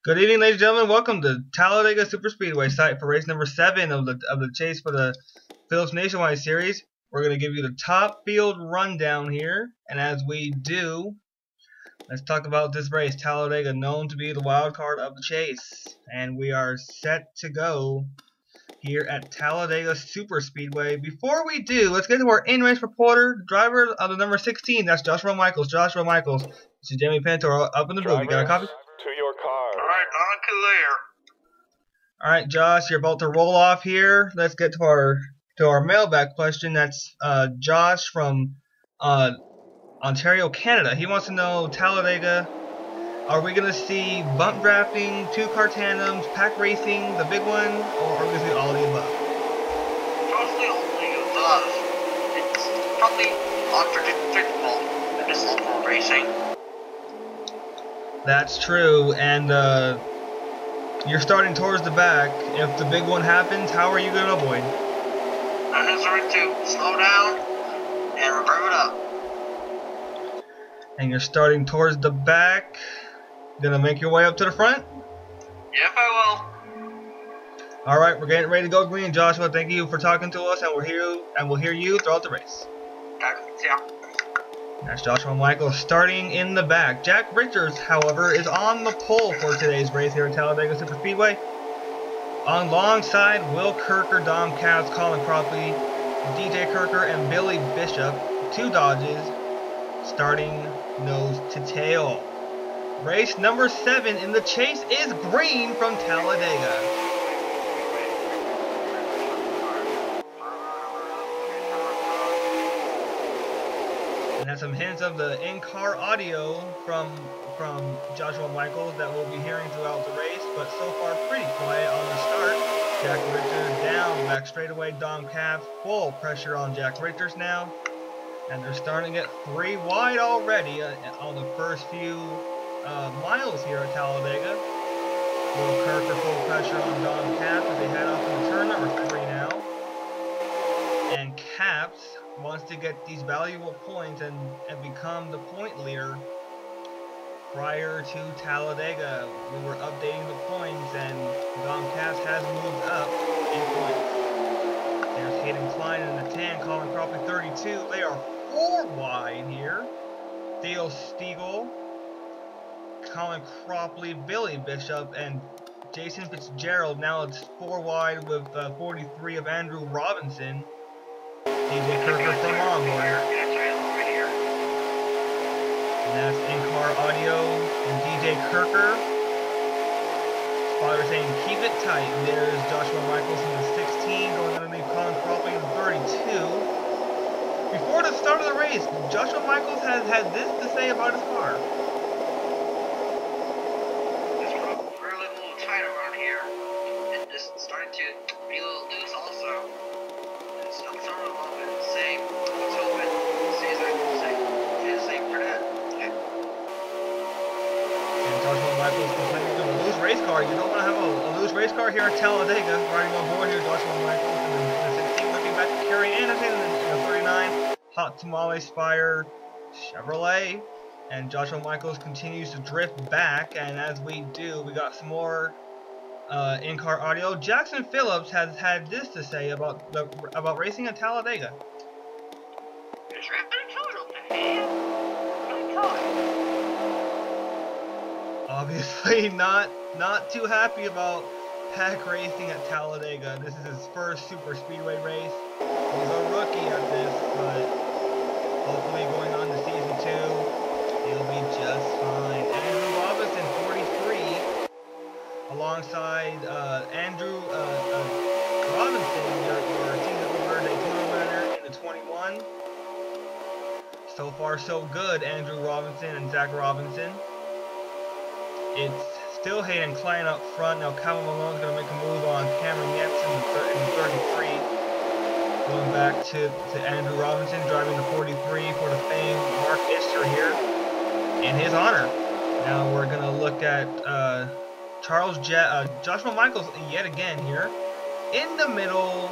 Good evening, ladies and gentlemen. Welcome to Talladega Superspeedway site for race number 7 of the chase for the Phillips Nationwide Series. We're going to give you the top field rundown here, and as we do, let's talk about this race. Talladega, known to be the wild card of the chase, and we are set to go here at Talladega Superspeedway. Before we do, let's get to our in-race reporter, driver of the number 16. That's Joshua Michaels. Joshua Michaels. This is Jamie Pinto up in the booth. You got a copy? To your car. All right, on clear. All right, Josh, you're about to roll off here. Let's get to our mailbag question. That's Josh from Ontario, Canada. He wants to know, Talladega, are we going to see bump drafting, two-car tandems, pack racing, the big one, or are we going to see all the above? Probably all the above. It's probably unpredictable in this level of racing. That's true, and you're starting towards the back. If the big one happens, how are you going to avoid? I'm going to learn to slow down and rev it up. And you're starting towards the back. Gonna make your way up to the front? Yep, I will. Alright, we're getting ready to go green, Joshua. Thank you for talking to us, and we'll hear you throughout the race. Yeah. That's Joshua Michaels starting in the back. Jack Richards, however, is on the pole for today's race here at Talladega Superspeedway. Alongside Will Kirker, Dom Katz, Colin Cropley, DJ Kirker, and Billy Bishop, two Dodges, starting nose to tail. Race number 7 in the chase is green from Talladega. And that's some hints of the in-car audio from Joshua Michaels that we'll be hearing throughout the race, but so far pretty quiet on the start. Jack Richards down, back straightaway, Dom Katz, full pressure on Jack Richards now. And they're starting to get 3 wide already on the first few miles here at Talladega. Will Kirker full pressure on Dom Katz as they head off into turn number 3 now. And Katz wants to get these valuable points and become the point leader. Prior to Talladega, we were updating the points, and Dom Katz has moved up in points. There's Hayden Klein in the 10, Colin Cropley 32. They are 4 wide here. Theo Stiegel, Colin Cropley, Billy Bishop, and Jason Fitzgerald. Now it's 4 wide with 43 of Andrew Robinson. DJ Kirker from onboard. And that's in-car audio and DJ Kirker. Spotter saying keep it tight. There's Joshua Michaels in the 16 going underneath Colin Cropley in the 32. Before the start of the race, Joshua Michaels has had this to say about his car. It's really a little tight around here. And just starting to be a little loose also. It's not sort of a little bit the same. Let's hope it stays the same for that. And Joshua Michaels complaining to a loose race car. You don't want to have a loose race car here at Talladega. Riding on board here, Joshua Michaels in the 16, looking back to Kerry Anderson in the 39. Hot Tamale Spire Chevrolet. And Joshua Michaels continues to drift back. And as we do, we got some more in-car audio. Jackson Phillips has had this to say about racing at Talladega. It's really cool up there. Really cool. Obviously not too happy about pack racing at Talladega. This is his first super speedway race. He's a rookie at this, but hopefully going on to season 2, he'll be just fine. Andrew Robinson, 43, alongside Andrew Robinson, your season opener Daytona winner in the 21. So far so good, Andrew Robinson and Zach Robinson. It's still Hayden Klein up front. Now Calvin Malone's going to make a move on Cameron Yates in the 33. Going back to Andrew Robinson, driving the 43 for the famed Mark Ister here in his honor. Now we're going to look at Joshua Michaels yet again here. In the middle,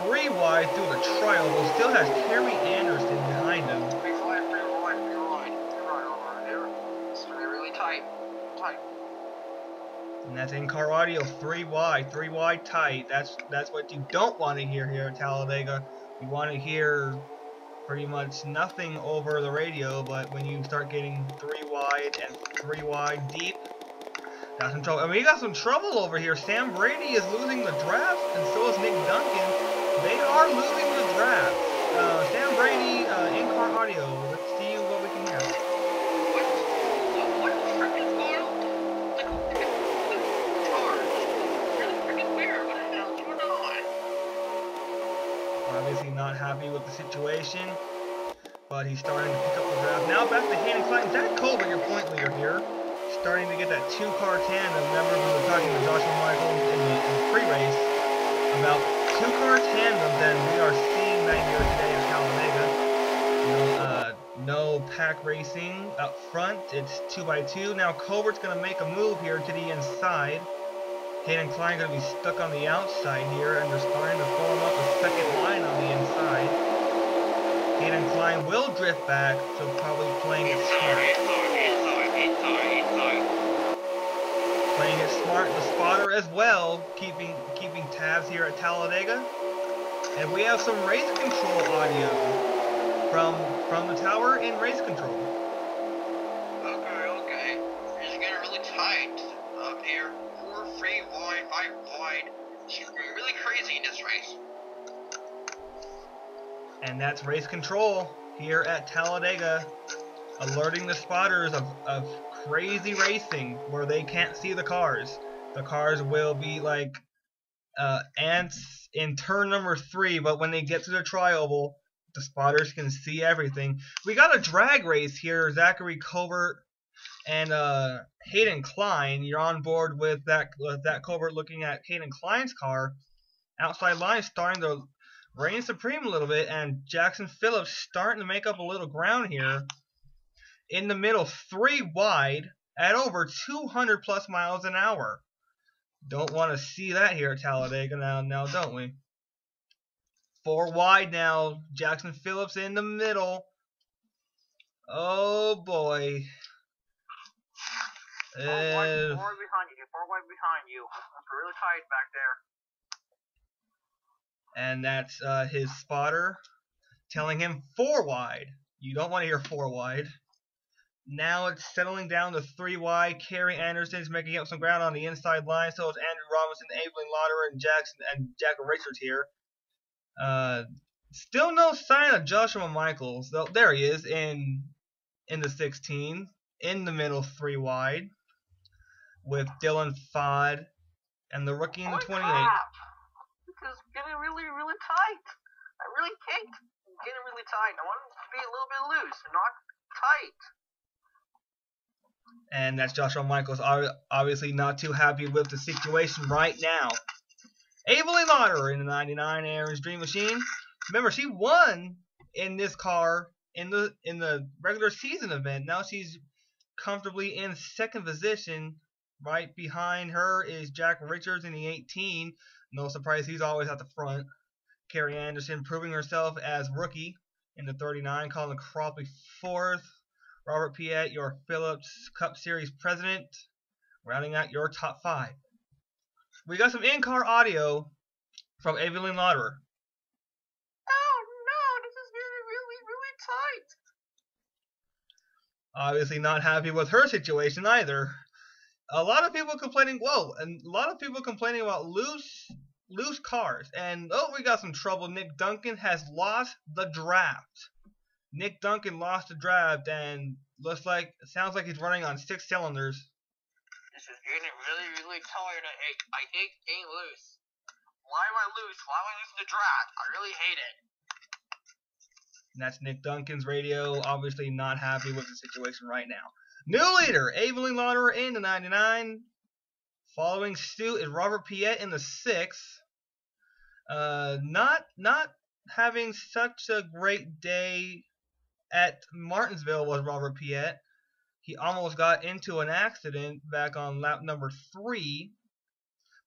3 wide through the trial, but still has Kerry Anderson behind him. Pretty wide over there. It's really tight. And that's in-car audio, 3 wide tight. That's what you don't want to hear here at Talladega. You want to hear pretty much nothing over the radio, but when you start getting 3 wide and 3 wide deep, got some trouble. I mean, you got some trouble over here. Sam Brady is losing the draft, and so is Nick Duncan. They are losing the draft. Sam Brady, in-car audio. Let's see what we can hear. What the frick is going on? The cars. Really freaking weird. What the hell's going on? Obviously not happy with the situation, but he's starting to pick up the draft. Now back to Hayden Klein. Zach Colbert, your point leader here, starting to get that 2-car tandem. Remember, we were talking to Joshua Michaels in the pre-race about 2-car tandems, and we are seeing that here today at Talladega. No pack racing up front. It's 2x2. Now Colbert's going to make a move here to the inside. Hayden Klein going to be stuck on the outside here, and they're starting to form up a second line on the inside. Hayden Klein will drift back, so probably playing it smart. Playing it smart, the spotter as well, keeping tabs here at Talladega. And we have some race control audio from the tower in race control. Okay. It's getting really tight up here. 4 free wide, 5 wide. She's really crazy in this race. And that's race control here at Talladega, alerting the spotters of crazy racing where they can't see the cars. The cars will be like ants in turn number 3, but when they get to the trioval, the spotters can see everything. We got a drag race here. Zachary Colbert and Hayden Klein. You're on board with that Colbert looking at Hayden Klein's car. Outside line starting to reign supreme a little bit, and Jackson Phillips starting to make up a little ground here. In the middle, 3 wide at over 200 plus miles an hour. Don't want to see that here at Talladega now, don't we? 4 wide now. Jackson Phillips in the middle. Oh boy. 4 wide behind you. It's really tight back there. And that's his spotter telling him 4 wide. You don't want to hear 4 wide. Now it's settling down to 3 wide. Kerry Anderson's making up some ground on the inside line. So is Andrew Robinson, Evelyn Lauderer, and Jack Richards here. Still no sign of Joshua Michaels. Though there he is in the 16, in the middle, 3 wide, with Dylan Fodd and the rookie in the 28. This is getting really, really tight. I really can't. It's getting really tight. I want it to be a little bit loose and not tight. And that's Joshua Michaels, obviously not too happy with the situation right now. Evelyn Lauderer in the 99 Aaron's Dream Machine. Remember, she won in this car in the regular season event. Now she's comfortably in 2nd position. Right behind her is Jack Richards in the 18. No surprise, he's always at the front. Kerry Anderson proving herself as rookie in the 39. Colin Crawley 4th. Robert Piet, your Phillips Cup Series president, rounding out your top 5. We got some in-car audio from Evelyn Lauderer. Oh no, this is getting really, really tight. Obviously not happy with her situation either. A lot of people complaining, about loose cars. And we got some trouble. Nick Duncan has lost the draft. Nick Duncan lost the draft, and sounds like he's running on 6 cylinders. This is getting really, really tired. I hate getting loose. Why am I loose? Why am I losing the draft? I really hate it. And that's Nick Duncan's radio. Obviously not happy with the situation right now. New leader, Evelyn Lauderer in the 99. Following suit is Robert Piet in the 6. Not having such a great day at Martinsville was Robert Piet. He almost got into an accident back on lap number 3,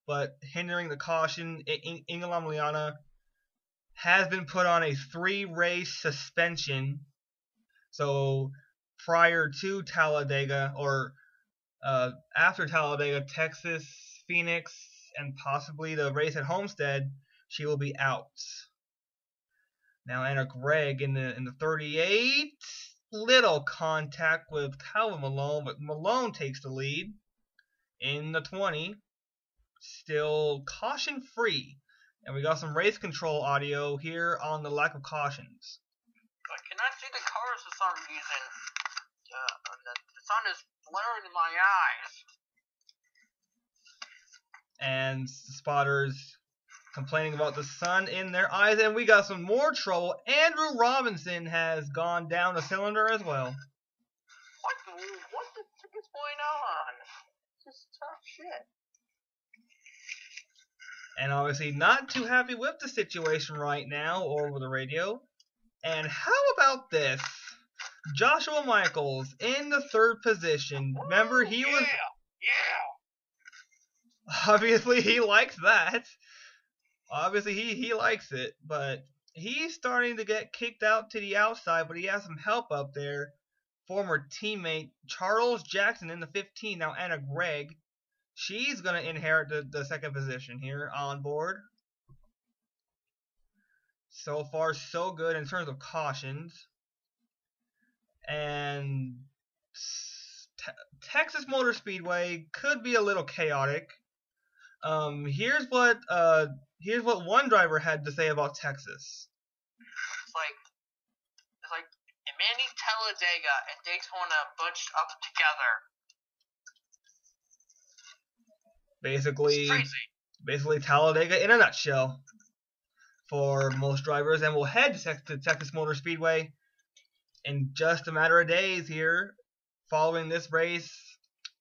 but hindering the caution, Ingela Liana has been put on a 3-race suspension. So prior to Talladega, or After Talladega, Texas, Phoenix, and possibly the race at Homestead, she will be out. Now Anna Gregg in the 38, little contact with Calvin Malone, but Malone takes the lead. In the 20, still caution free, and we got some race control audio here on the lack of cautions. I cannot see the cars for some reason. The sun is blurring in my eyes. And spotters complaining about the sun in their eyes, and we got some more trouble. Andrew Robinson has gone down a cylinder as well. What the frick is going on? This is tough shit. And obviously not too happy with the situation right now over the radio. And how about this? Joshua Michaels in the 3rd position. Remember, he was... Yeah! Obviously, he likes that. Obviously, he likes it. But he's starting to get kicked out to the outside, but he has some help up there. Former teammate Charles Jackson in the 15. Now Anna Gregg. She's going to inherit the 2nd position here on board. So far, so good in terms of cautions. And Texas Motor Speedway could be a little chaotic. Here's what one driver had to say about Texas. It's like Manny Talladega and Daytona bunched up together. Basically Talladega in a nutshell for most drivers, and we'll head to Texas Motor Speedway in just a matter of days here. Following this race,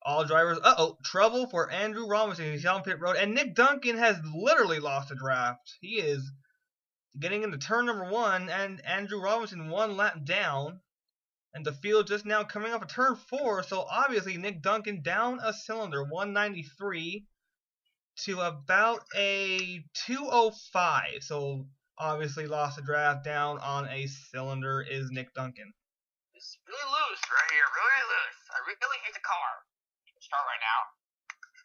all drivers, trouble for Andrew Robinson. He's on pit road, and Nick Duncan has literally lost a draft. He is getting into turn number 1, and Andrew Robinson 1 lap down, and the field just now coming up a turn 4, so obviously Nick Duncan down a cylinder, 193 to about a 205, so obviously lost a draft down on a cylinder is Nick Duncan. It's really loose right here, really loose. I really hate the car. Start right now.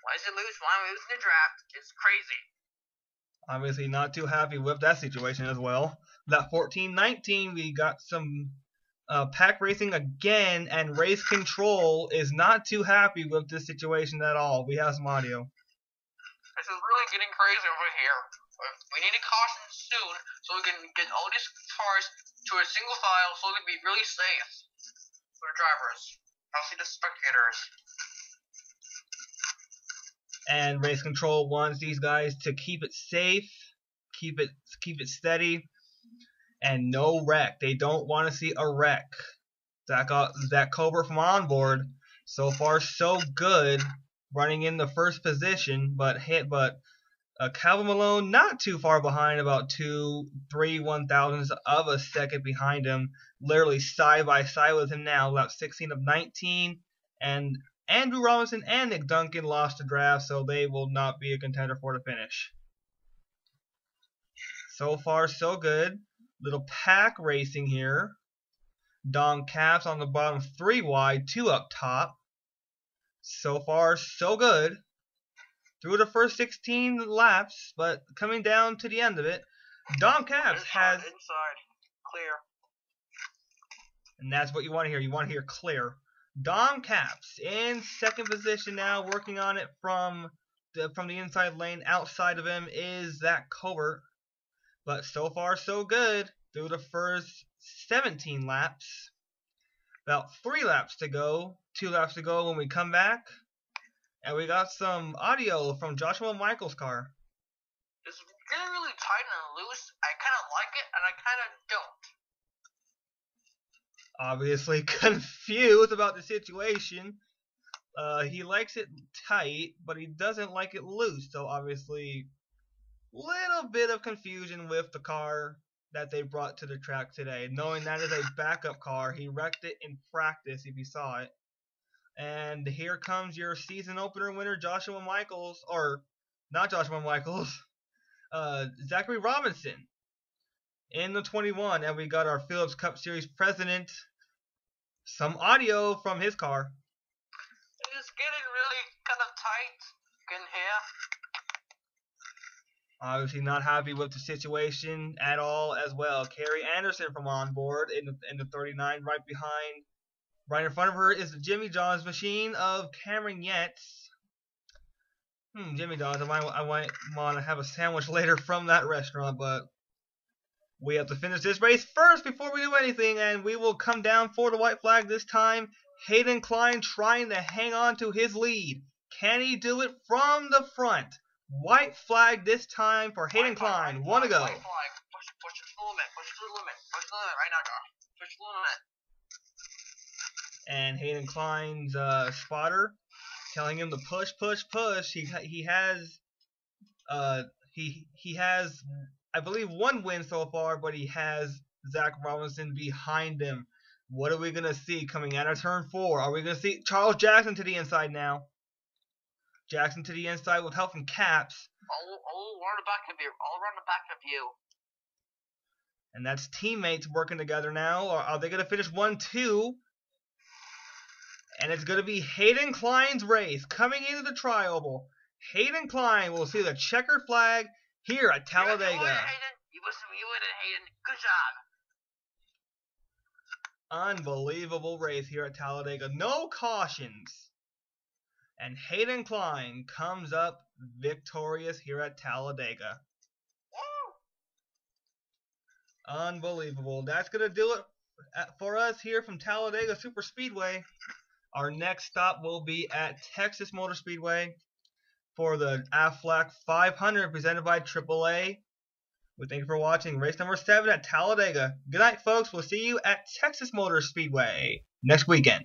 Why is it loose? Why am I losing the draft? It's crazy. Obviously not too happy with that situation as well. That 14-19, we got some pack racing again, and race control is not too happy with this situation at all. We have some audio. This is really getting crazy over here. We need a caution soon so we can get all these cars to a single file so we can be really safe for the drivers. I'll see the spectators. And race control wants these guys to keep it safe, keep it steady, and no wreck. They don't want to see a wreck. Zach Colbert from onboard, so far so good, running in the 1st position, but Calvin Malone not too far behind, about 3/1000ths of a second behind him, literally side by side with him now, lap 16 of 19, and Andrew Robinson and Nick Duncan lost the draft, so they will not be a contender for the finish. So far, so good. Little pack racing here. Dom Capps on the bottom, 3 wide, 2 up top. So far, so good. Through the first 16 laps, but coming down to the end of it, Dom Capps has... Inside. Clear. And that's what you want to hear. You want to hear clear. Dom Capps in 2nd position now, working on it from the inside lane. Outside of him is Zach Colbert. But so far, so good. Through the first 17 laps. About 3 laps to go. 2 laps to go when we come back. And we got some audio from Joshua Michaels' car. It's getting really tight and loose. I kind of like it, and I kind of don't. Obviously confused about the situation. He likes it tight, but he doesn't like it loose. So obviously, little bit of confusion with the car that they brought to the track today. Knowing that is a backup car, he wrecked it in practice if you saw it. And here comes your season opener winner, Joshua Michaels, or not Joshua Michaels, Zachary Robinson in the 21. And we got our Phillips Cup Series president, some audio from his car. It is it's getting really kind of tight in here. Obviously not happy with the situation at all as well. Carrie Anderson from on board in the 39, right in front of her is the Jimmy John's machine of Cameron Yates. Jimmy John's, I might want to have a sandwich later from that restaurant, but we have to finish this race first before we do anything, and we will come down for the white flag this time. Hayden Klein trying to hang on to his lead. Can he do it from the front? White flag this time for Hayden Klein. One to go. White flag. Push it to the limit. Push it to the limit. Push the limit right now, Josh. Push the limit. And Hayden Klein's spotter telling him to push. He has I believe one win so far, but he has Zach Robinson behind him. What are we gonna see coming out of turn 4? Are we gonna see Charles Jackson to the inside now? Jackson to the inside with help from Caps. All around the back of you. All around the back of you. And that's teammates working together now. Or are they going to finish 1-2? And it's going to be Hayden Klein's race coming into the tri-oval. Hayden Klein will see the checkered flag here at Talladega. You win it, Hayden. You win it, Hayden. Good job. Unbelievable race here at Talladega. No cautions. And Hayden Klein comes up victorious here at Talladega. Woo! Unbelievable. That's going to do it for us here from Talladega Super Speedway. Our next stop will be at Texas Motor Speedway for the Aflac 500 presented by AAA. We thank you for watching race number 7 at Talladega. Good night, folks. We'll see you at Texas Motor Speedway next weekend.